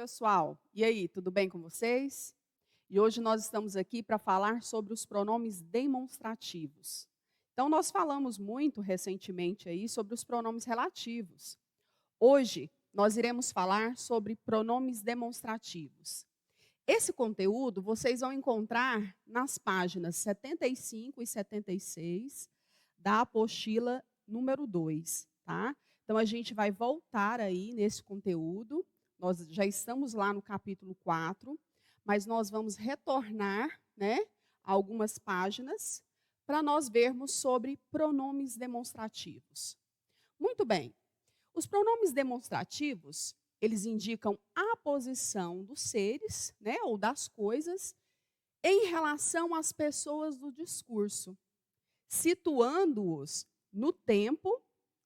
pessoal? E aí, tudo bem com vocês? E hoje nós estamos aqui para falar sobre os pronomes demonstrativos. Então, nós falamos muito recentemente aí sobre os pronomes relativos. Hoje, nós iremos falar sobre pronomes demonstrativos. Esse conteúdo vocês vão encontrar nas páginas 75 e 76 da apostila número 2, tá? Então, a gente vai voltar aí nesse conteúdo. Nós já estamos lá no capítulo 4, mas nós vamos retornar, né, a algumas páginas para nós vermos sobre pronomes demonstrativos. Muito bem. Os pronomes demonstrativos, eles indicam a posição dos seres, né, ou das coisas, em relação às pessoas do discurso, situando-os no tempo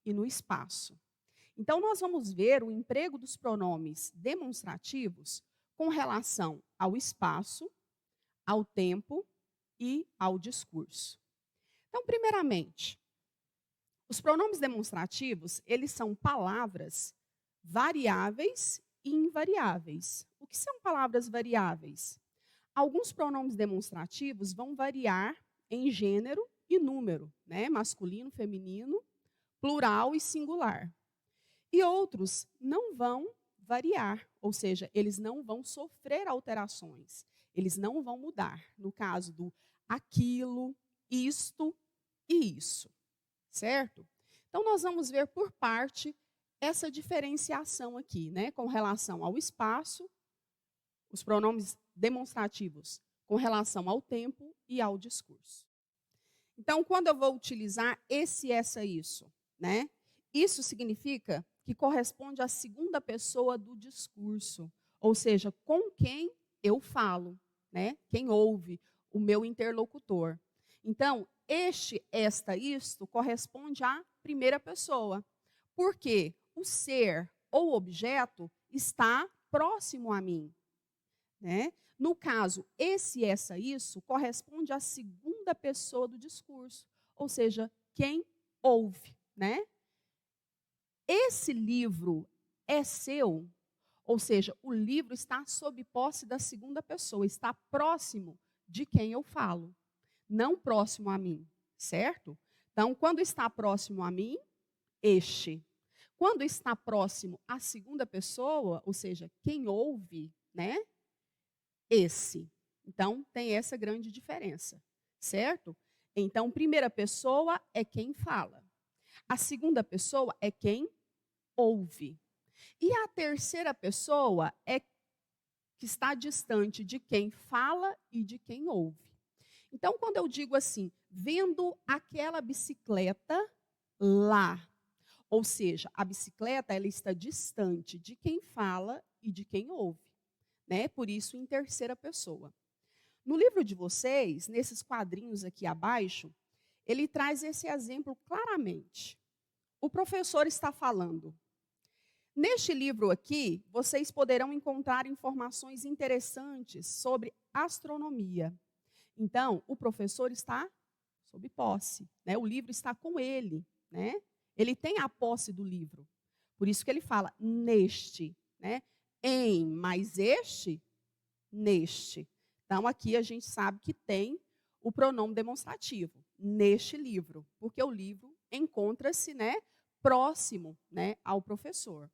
e no espaço. Então, nós vamos ver o emprego dos pronomes demonstrativos com relação ao espaço, ao tempo e ao discurso. Então, primeiramente, os pronomes demonstrativos, eles são palavras variáveis e invariáveis. O que são palavras variáveis? Alguns pronomes demonstrativos vão variar em gênero e número, né? Masculino, feminino, plural e singular. E outros não vão variar, ou seja, eles não vão sofrer alterações, eles não vão mudar. No caso do aquilo, isto e isso, certo? Então, nós vamos ver por parte essa diferenciação aqui, né, com relação ao espaço, os pronomes demonstrativos com relação ao tempo e ao discurso. Então, quando eu vou utilizar esse, essa, isso, né? Isso significa que corresponde à segunda pessoa do discurso, ou seja, com quem eu falo, né? Quem ouve, o meu interlocutor. Então, este, esta, isto corresponde à primeira pessoa, porque o ser ou objeto está próximo a mim, né? No caso, esse, essa, isso corresponde à segunda pessoa do discurso, ou seja, quem ouve, né? Esse livro é seu, ou seja, o livro está sob posse da segunda pessoa, está próximo de quem eu falo, não próximo a mim, certo? Então, quando está próximo a mim, este. Quando está próximo à segunda pessoa, ou seja, quem ouve, né? Esse. Então, tem essa grande diferença, certo? Então, primeira pessoa é quem fala. A segunda pessoa é quem ouve. E a terceira pessoa é que está distante de quem fala e de quem ouve. Então, quando eu digo assim, vendo aquela bicicleta lá, ou seja, a bicicleta ela está distante de quem fala e de quem ouve, né? Por isso, em terceira pessoa. No livro de vocês, nesses quadrinhos aqui abaixo, ele traz esse exemplo claramente. O professor está falando. Neste livro aqui, vocês poderão encontrar informações interessantes sobre astronomia. Então, o professor está sob posse, né? O livro está com ele, né? Ele tem a posse do livro. Por isso que ele fala neste, né? Em, mas este, neste. Então, aqui a gente sabe que tem o pronome demonstrativo, neste livro, porque o livro encontra-se, né, próximo, né, ao professor.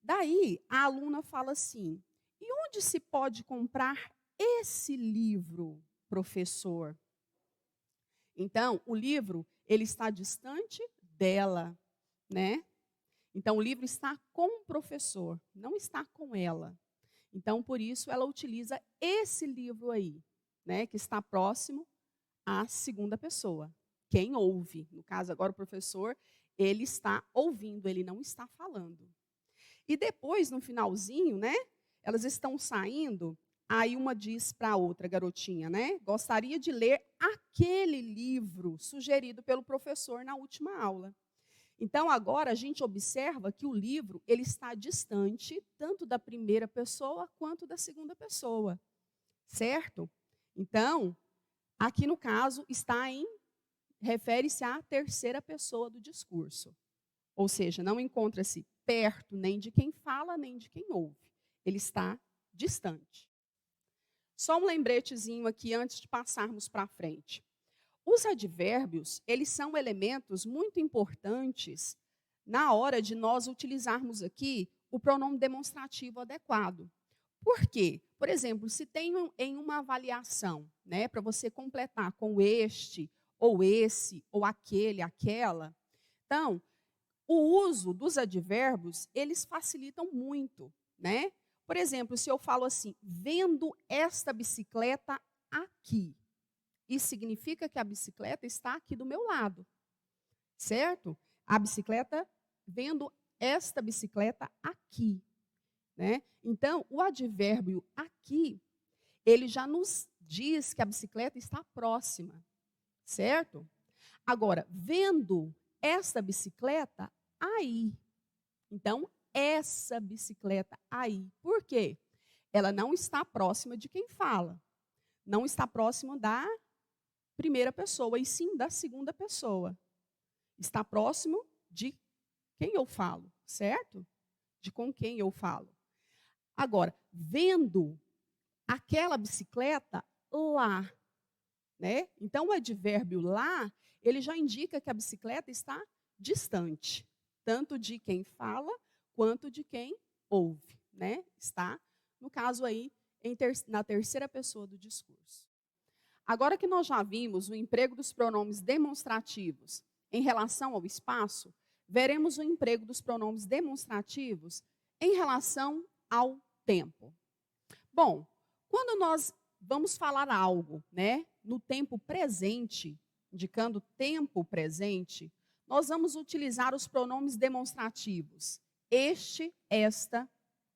Daí, a aluna fala assim, e onde se pode comprar esse livro, professor? Então, o livro, ele está distante dela, né? Então, o livro está com o professor, não está com ela. Então, por isso, ela utiliza esse livro aí, né, que está próximo à segunda pessoa. Quem ouve, no caso agora o professor, ele está ouvindo, ele não está falando. E depois, no finalzinho, né, elas estão saindo, aí uma diz para a outra garotinha, né, gostaria de ler aquele livro sugerido pelo professor na última aula. Então, agora a gente observa que o livro ele está distante tanto da primeira pessoa quanto da segunda pessoa, certo? Então, aqui no caso está refere-se à terceira pessoa do discurso. Ou seja, não encontra-se perto nem de quem fala, nem de quem ouve. ele está distante. Só um lembretezinho aqui antes de passarmos para frente. Os advérbios, eles são elementos muito importantes na hora de nós utilizarmos aqui o pronome demonstrativo adequado. Por quê? Por exemplo, se tem em uma avaliação, né, para você completar com este, ou esse, ou aquele, aquela. Então, o uso dos advérbios, eles facilitam muito, né? Por exemplo, se eu falo assim, vendo esta bicicleta aqui, isso significa que a bicicleta está aqui do meu lado, certo? A bicicleta, vendo esta bicicleta aqui, né? Então, o advérbio aqui, ele já nos diz que a bicicleta está próxima, certo? Agora, vendo esta bicicleta aí. Então, essa bicicleta aí. Por quê? Ela não está próxima de quem fala. Não está próxima da primeira pessoa, e sim da segunda pessoa. Está próximo de quem eu falo, certo? De com quem eu falo. Agora, vendo aquela bicicleta lá, né? Então, o advérbio lá, ele já indica que a bicicleta está distante, tanto de quem fala quanto de quem ouve, né? Está, no caso aí, na terceira pessoa do discurso. Agora que nós já vimos o emprego dos pronomes demonstrativos em relação ao espaço, veremos o emprego dos pronomes demonstrativos em relação ao tempo. Bom, quando nós vamos falar algo, né, no tempo presente, indicando tempo presente, nós vamos utilizar os pronomes demonstrativos este, esta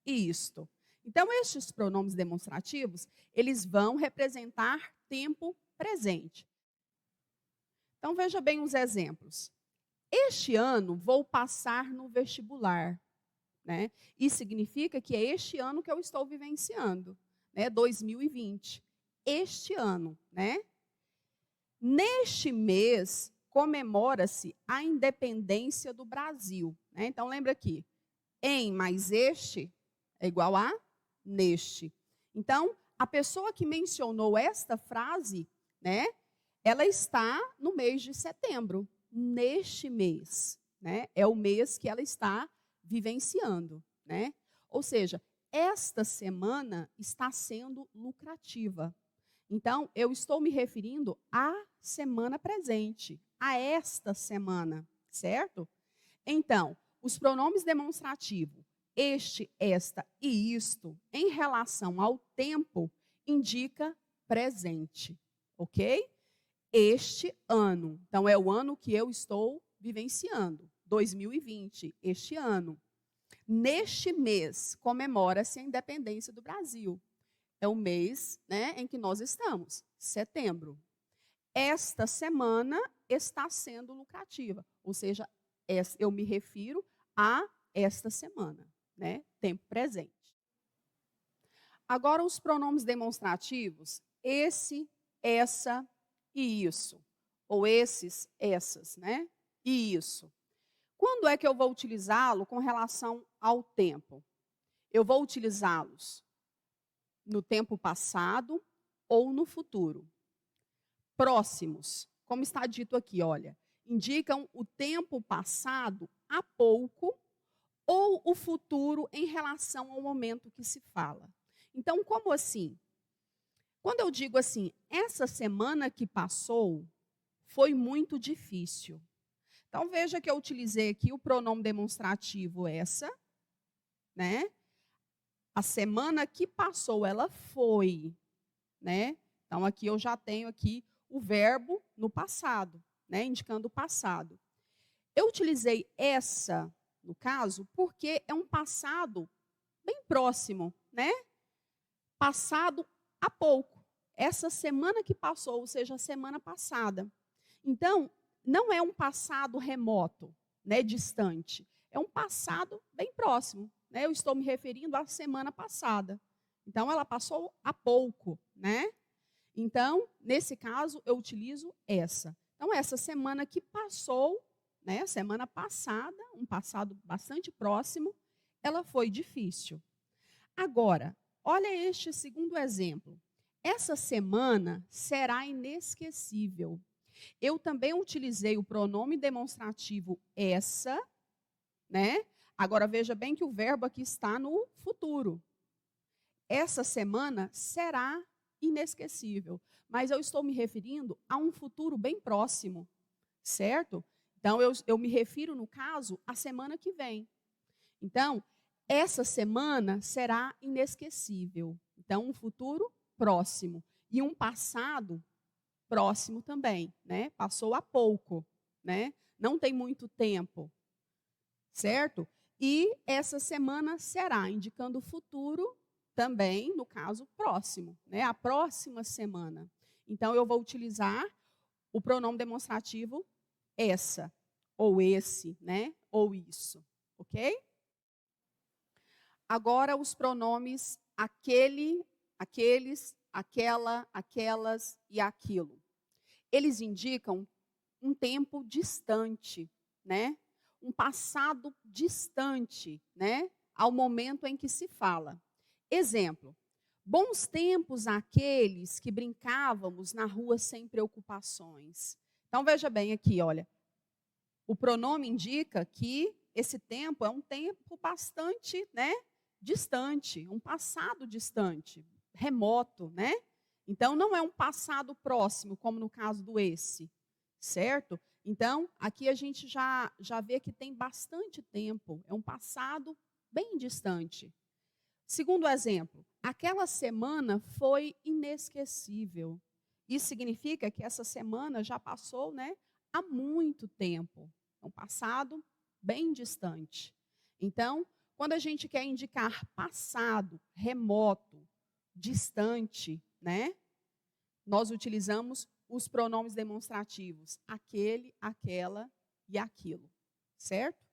e isto. Então, estes pronomes demonstrativos, eles vão representar tempo presente. Então, veja bem os exemplos. Este ano vou passar no vestibular, né? Isso significa que é este ano que eu estou vivenciando, né? 2020. Este ano, né? Neste mês comemora-se a independência do Brasil, né? Então, lembra aqui, em mais este é igual a neste. Então, a pessoa que mencionou esta frase, né, ela está no mês de setembro, neste mês, né? É o mês que ela está vivenciando, né? Ou seja, esta semana está sendo lucrativa. Então, eu estou me referindo à semana presente, a esta semana, certo? Então, os pronomes demonstrativos este, esta e isto, em relação ao tempo, indica presente, ok? Este ano. Então, é o ano que eu estou vivenciando, 2020, este ano. Neste mês, comemora-se a independência do Brasil. É o mês, né, em que nós estamos, setembro. Esta semana está sendo lucrativa, ou seja, eu me refiro a esta semana, né? Tempo presente. Agora, os pronomes demonstrativos, esse, essa e isso. Ou esses, essas, né? E isso. Quando é que eu vou utilizá-lo com relação ao tempo? Eu vou utilizá-los no tempo passado ou no futuro. Próximos, como está dito aqui, olha, indicam o tempo passado há pouco ou o futuro em relação ao momento que se fala. Então, como assim? Quando eu digo assim, essa semana que passou foi muito difícil. Então, veja que eu utilizei aqui o pronome demonstrativo essa, né? A semana que passou, ela foi, né? Então, aqui eu já tenho aqui o verbo no passado, né? Indicando o passado. Eu utilizei essa, no caso, porque é um passado bem próximo, né? Passado há pouco. Essa semana que passou, ou seja, a semana passada. Então, não é um passado remoto, né, distante. É um passado bem próximo, né? Eu estou me referindo à semana passada. Então, ela passou há pouco, né? Então, nesse caso, eu utilizo essa. Então, essa semana que passou, né, semana passada, um passado bastante próximo, ela foi difícil. Agora, olha este segundo exemplo. Essa semana será inesquecível. Eu também utilizei o pronome demonstrativo essa, né? Agora veja bem que o verbo aqui está no futuro. Essa semana será inesquecível, mas eu estou me referindo a um futuro bem próximo, certo? Então eu me refiro, no caso, à semana que vem. Então, essa semana será inesquecível. Então, um futuro próximo e um passado próximo também, né? Passou há pouco, né? Não tem muito tempo, certo? E essa semana será, indicando o futuro também, no caso, próximo, né? A próxima semana. Então, eu vou utilizar o pronome demonstrativo essa, ou esse, né? Ou isso, ok? Agora, os pronomes aquele, aqueles, aquela, aquelas e aquilo. Eles indicam um tempo distante, né? Um passado distante, né? Ao momento em que se fala. Exemplo: bons tempos aqueles que brincávamos na rua sem preocupações. Então veja bem aqui, olha, o pronome indica que esse tempo é um tempo bastante, né, distante, um passado distante, remoto, né? Então não é um passado próximo, como no caso do esse, certo? Então, aqui a gente já vê que tem bastante tempo, é um passado bem distante. Segundo exemplo, aquela semana foi inesquecível. Isso significa que essa semana já passou, né, há muito tempo. É um passado bem distante. Então, quando a gente quer indicar passado, remoto, distante, né, nós utilizamos os pronomes demonstrativos aquele, aquela e aquilo, certo?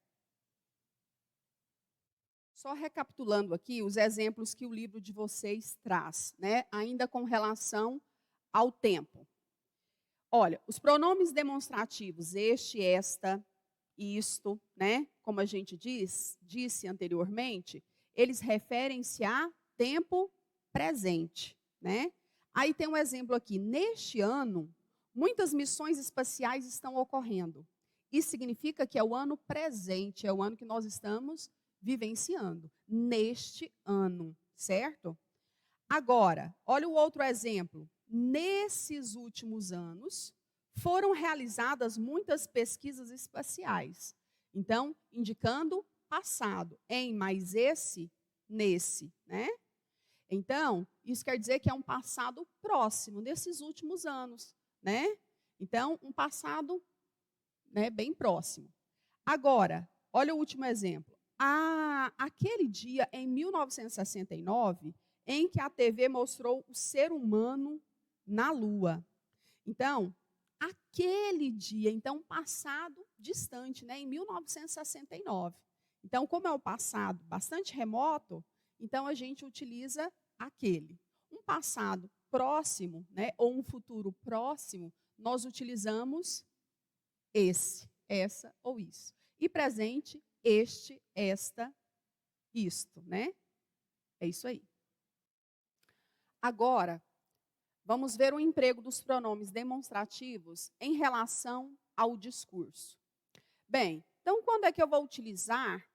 Só recapitulando aqui os exemplos que o livro de vocês traz, né, ainda com relação ao tempo. Olha, os pronomes demonstrativos este, esta, isto, né, como a gente disse anteriormente, eles referem-se a tempo presente, né? Aí tem um exemplo aqui, neste ano, muitas missões espaciais estão ocorrendo. Isso significa que é o ano presente, é o ano que nós estamos vivenciando, neste ano, certo? Agora, olha o outro exemplo. Nesses últimos anos, foram realizadas muitas pesquisas espaciais. Então, indicando passado, em mais esse, nesse, né? Então, isso quer dizer que é um passado próximo, nesses últimos anos, né? Então, um passado, né, bem próximo. Agora, olha o último exemplo. Aquele dia, em 1969, em que a TV mostrou o ser humano na Lua. Então, aquele dia, então, passado distante, né, em 1969. Então, como é um passado bastante remoto, então a gente utiliza aquele. Um passado próximo, né, ou um futuro próximo, nós utilizamos esse, essa ou isso. E presente, este, esta, isto, né? É isso aí. Agora, vamos ver o emprego dos pronomes demonstrativos em relação ao discurso. Bem, então quando é que eu vou utilizar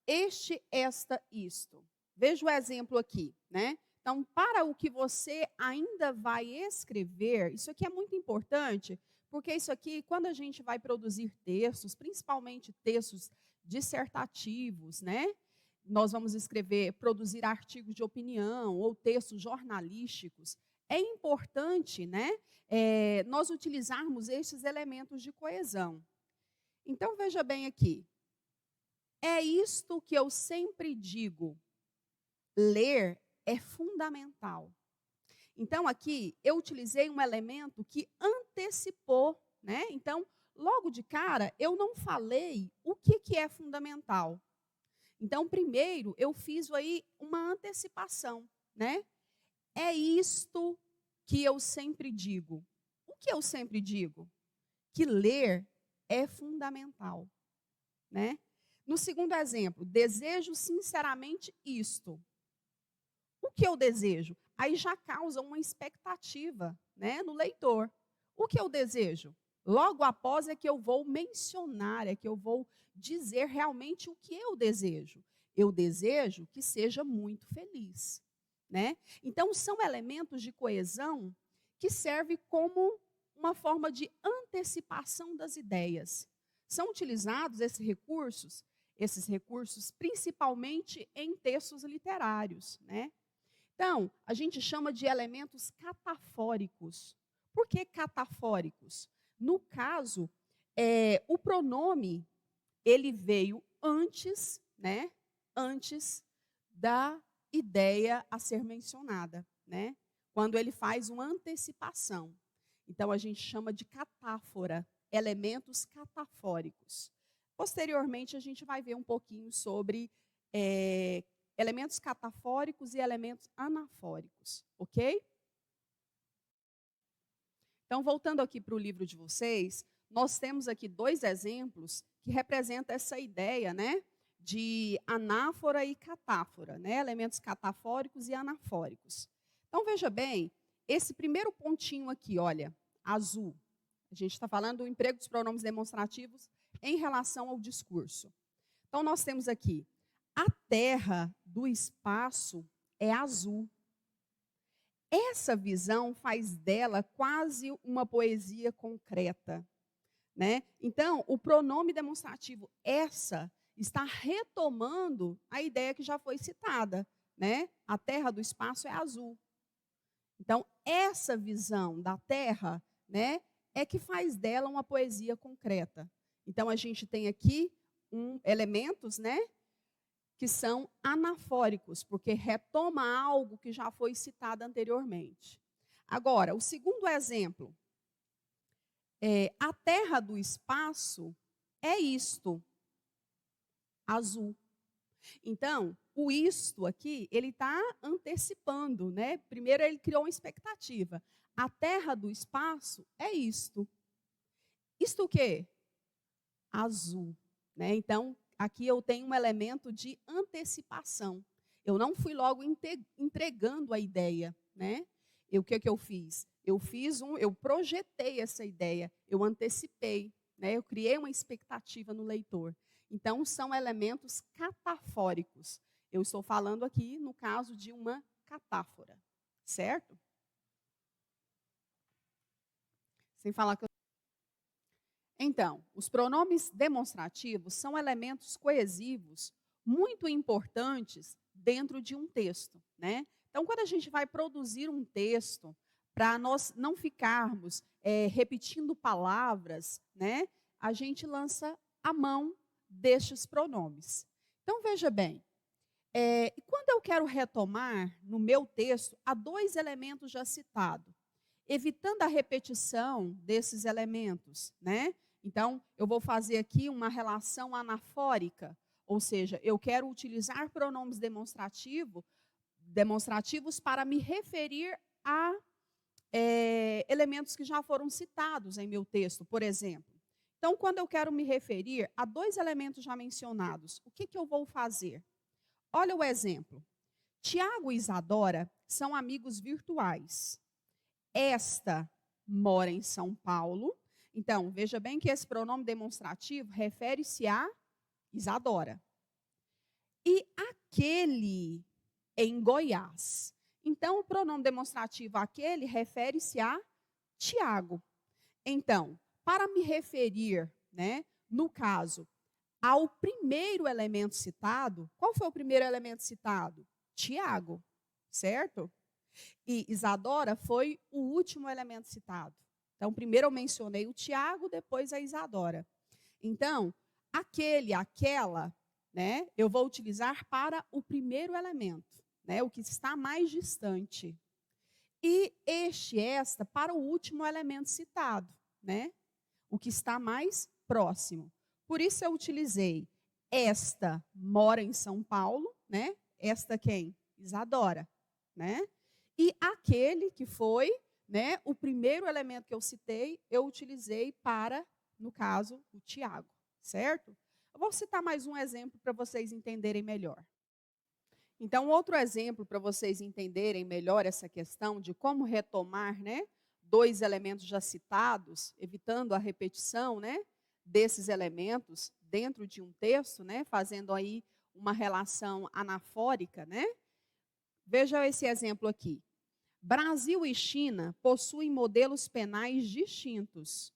este, esta, isto? Veja o exemplo aqui, né? Então, para o que você ainda vai escrever, isso aqui é muito importante, porque isso aqui, quando a gente vai produzir textos, principalmente textos dissertativos, né? Nós vamos escrever, produzir artigos de opinião ou textos jornalísticos. É importante, né, nós utilizarmos estes elementos de coesão. Então, veja bem aqui. É isto que eu sempre digo. Ler é fundamental. Então, aqui, eu utilizei um elemento que antecipou, né? Então, logo de cara, eu não falei o que é fundamental. Então, primeiro, eu fiz aí uma antecipação, né? É isto que eu sempre digo. O que eu sempre digo? Que ler é fundamental, né? No segundo exemplo, desejo sinceramente isto. O que eu desejo? Aí já causa uma expectativa, né, no leitor. O que eu desejo? Logo após é que eu vou mencionar, é que eu vou dizer realmente o que eu desejo. Eu desejo que seja muito feliz, né? Então são elementos de coesão que servem como uma forma de antecipação das ideias. São utilizados esses recursos principalmente em textos literários, né? Então, a gente chama de elementos catafóricos. Por que catafóricos? No caso, o pronome ele veio antes, né? Antes da ideia a ser mencionada, né? Quando ele faz uma antecipação. Então, a gente chama de catáfora, elementos catafóricos. Posteriormente, a gente vai ver um pouquinho sobre elementos catafóricos e elementos anafóricos, ok? Então, voltando aqui para o livro de vocês, nós temos aqui 2 exemplos que representam essa ideia, né, de anáfora e catáfora, né, elementos catafóricos e anafóricos. Então, veja bem, esse primeiro pontinho aqui, olha, azul, a gente está falando do emprego dos pronomes demonstrativos em relação ao discurso. Então, nós temos aqui, a terra do espaço é azul. Essa visão faz dela quase uma poesia concreta, né? Então, o pronome demonstrativo essa está retomando a ideia que já foi citada, né? A terra do espaço é azul. Então, essa visão da terra, né, é que faz dela uma poesia concreta. Então, a gente tem aqui elementos, né, que são anafóricos, porque retoma algo que já foi citado anteriormente. Agora, o segundo exemplo, a terra do espaço é isto, azul. Então, o isto aqui, ele está antecipando, né? Primeiro ele criou uma expectativa. A terra do espaço é isto. Isto o quê? Azul, né? Então, aqui eu tenho um elemento de antecipação. Eu não fui logo entregando a ideia, né? O que eu fiz? Eu projetei essa ideia, eu antecipei, né? Eu criei uma expectativa no leitor. Então, são elementos catafóricos. Eu estou falando aqui, no caso, de uma catáfora, certo? Sem falar que Então, os pronomes demonstrativos são elementos coesivos muito importantes dentro de um texto, né? Então, quando a gente vai produzir um texto, para nós não ficarmos repetindo palavras, né? A gente lança a mão destes pronomes. Então, veja bem, e quando eu quero retomar no meu texto, há 2 elementos já citados, evitando a repetição desses elementos, né? Então, eu vou fazer aqui uma relação anafórica, ou seja, eu quero utilizar pronomes demonstrativos para me referir a elementos que já foram citados em meu texto, por exemplo. Então, quando eu quero me referir a 2 elementos já mencionados, o que eu vou fazer? Olha o exemplo. Tiago e Isadora são amigos virtuais. Esta mora em São Paulo. Então, veja bem que esse pronome demonstrativo refere-se a Isadora. E aquele em Goiás. Então, o pronome demonstrativo aquele refere-se a Tiago. Então, para me referir, né, no caso, ao primeiro elemento citado, qual foi o primeiro elemento citado? Tiago, certo? E Isadora foi o último elemento citado. Então, primeiro eu mencionei o Tiago, depois a Isadora. Então, aquele, aquela, né, eu vou utilizar para o primeiro elemento, né, o que está mais distante. E esta para o último elemento citado, né, o que está mais próximo. Por isso eu utilizei esta mora em São Paulo, né? Esta quem? Isadora, né? E aquele que foi, né, o primeiro elemento que eu citei, eu utilizei para, no caso, o Tiago, certo? Eu vou citar mais um exemplo para vocês entenderem melhor. Então, outro exemplo para vocês entenderem melhor essa questão de como retomar, né, dois elementos já citados, evitando a repetição, né, desses elementos dentro de um texto, né, fazendo aí uma relação anafórica, né? Veja esse exemplo aqui. Brasil e China possuem modelos penais distintos.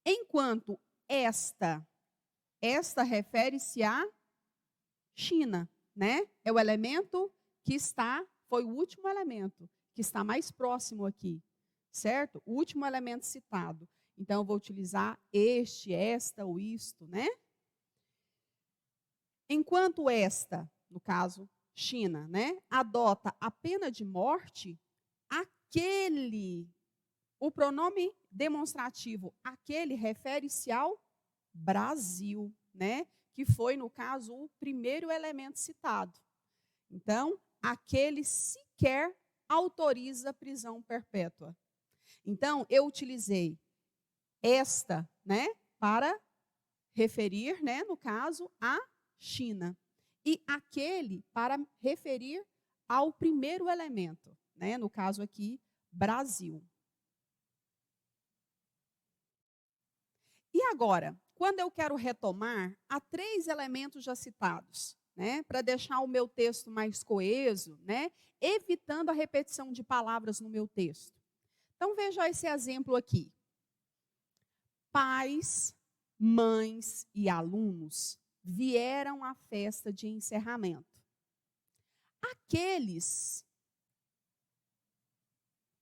Enquanto esta refere-se à China, né? É o elemento que foi o último elemento que está mais próximo aqui, certo? O último elemento citado. Então, eu vou utilizar este, esta ou isto, né? Enquanto esta, no caso, China, né, adota a pena de morte, o pronome demonstrativo, aquele refere-se ao Brasil, né, que foi, no caso, o primeiro elemento citado. Então, aquele sequer autoriza prisão perpétua. Então, eu utilizei esta, né, para referir, né, no caso, a China. E aquele para referir ao primeiro elemento, né, no caso aqui, Brasil. E agora, quando eu quero retomar, há 3 elementos já citados, né, para deixar o meu texto mais coeso, né, evitando a repetição de palavras no meu texto. Então, veja esse exemplo aqui. Pais, mães e alunos vieram à festa de encerramento. Aqueles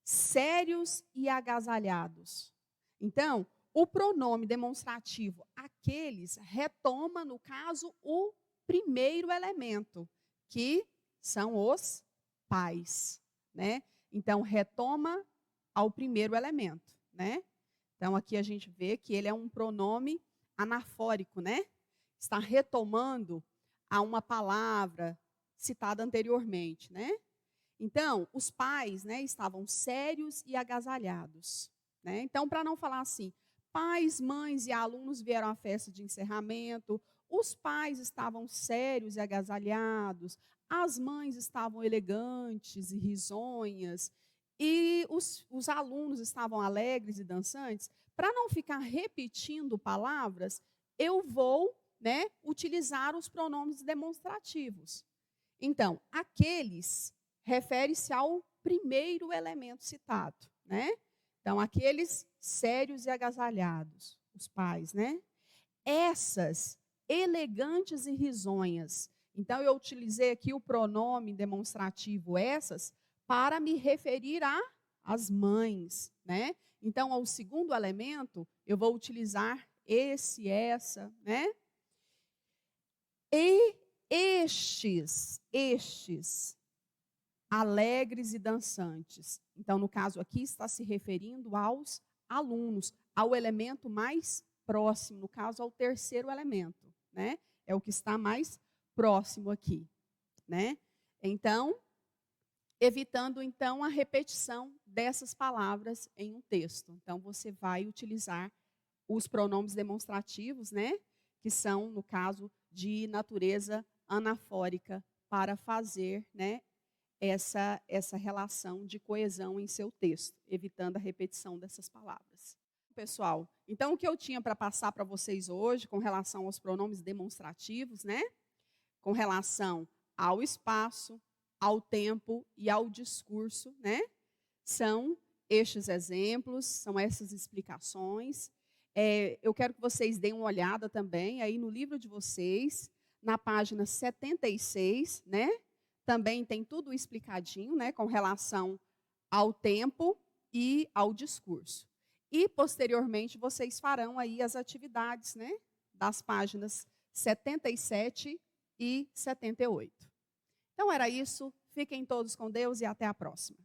sérios e agasalhados. Então, o pronome demonstrativo aqueles retoma, no caso, o primeiro elemento, que são os pais, né? Então, retoma ao primeiro elemento, né? Então, aqui a gente vê que ele é um pronome anafórico, né? Está retomando a uma palavra citada anteriormente, né? Então, os pais, né, estavam sérios e agasalhados, né? Então, para não falar assim, pais, mães e alunos vieram à festa de encerramento, os pais estavam sérios e agasalhados, as mães estavam elegantes e risonhas, e os alunos estavam alegres e dançantes. Para não ficar repetindo palavras, eu vou, né, utilizar os pronomes demonstrativos. Então, aqueles refere-se ao primeiro elemento citado, né? Então, aqueles sérios e agasalhados, os pais, né? Essas, elegantes e risonhas. Então, eu utilizei aqui o pronome demonstrativo essas para me referir às mães, né? Então, ao segundo elemento, eu vou utilizar esse, essa, né? E estes alegres e dançantes. Então, no caso aqui, está se referindo aos alunos, ao elemento mais próximo, no caso, ao terceiro elemento, né? É o que está mais próximo aqui, né? Então, evitando, então, a repetição dessas palavras em um texto. Então, você vai utilizar os pronomes demonstrativos, né? Que são, no caso, de natureza anafórica, para fazer, né, essa relação de coesão em seu texto, evitando a repetição dessas palavras. Pessoal, então o que eu tinha para passar para vocês hoje com relação aos pronomes demonstrativos, né? Com relação ao espaço, ao tempo e ao discurso, né? São estes exemplos, são essas explicações. Eu quero que vocês deem uma olhada também aí no livro de vocês, na página 76, né? Também tem tudo explicadinho, né, com relação ao tempo e ao discurso. E, posteriormente, vocês farão aí as atividades, né, das páginas 77 e 78. Então, era isso. Fiquem todos com Deus e até a próxima.